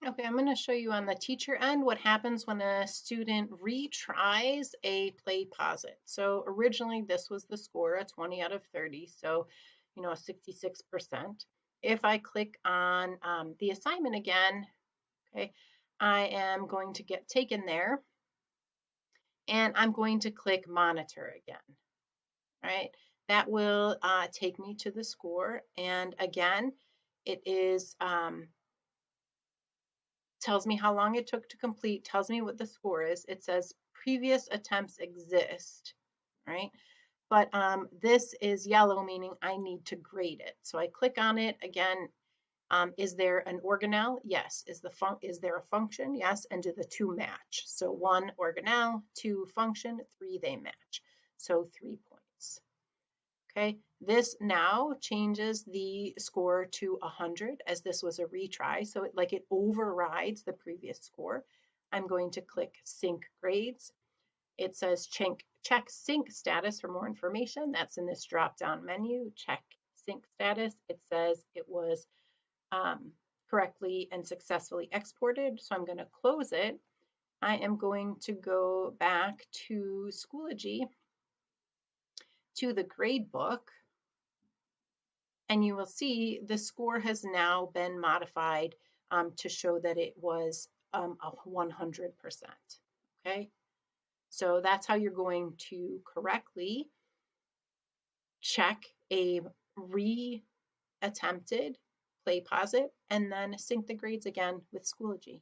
Okay, I'm going to show you on the teacher end what happens when a student retries a PlayPosit. So originally this was the score, a 20 out of 30, so 66%. If I click on the assignment again, okay, I am going to get taken there and I'm going to click monitor again, right? That will take me to the score, and again, it is tells me how long it took to complete, tells me what the score is. It says previous attempts exist, right? But this is yellow, meaning I need to grade it. So I click on it again. Is there an organelle? Yes. Is there a function? Yes. And do the two match? So 1 organelle, 2 function, 3 they match. So 3 points. Okay, this now changes the score to 100 as this was a retry. So it overrides the previous score. I'm going to click sync grades. It says check sync status for more information. That's in this drop down menu. Check sync status. It says it was correctly and successfully exported. So I'm going to close it. I am going to go back to Schoology to the grade book. And you will see the score has now been modified to show that it was a 100%. Okay, so that's how you're going to correctly check a re-attempted PlayPosit and then sync the grades again with Schoology.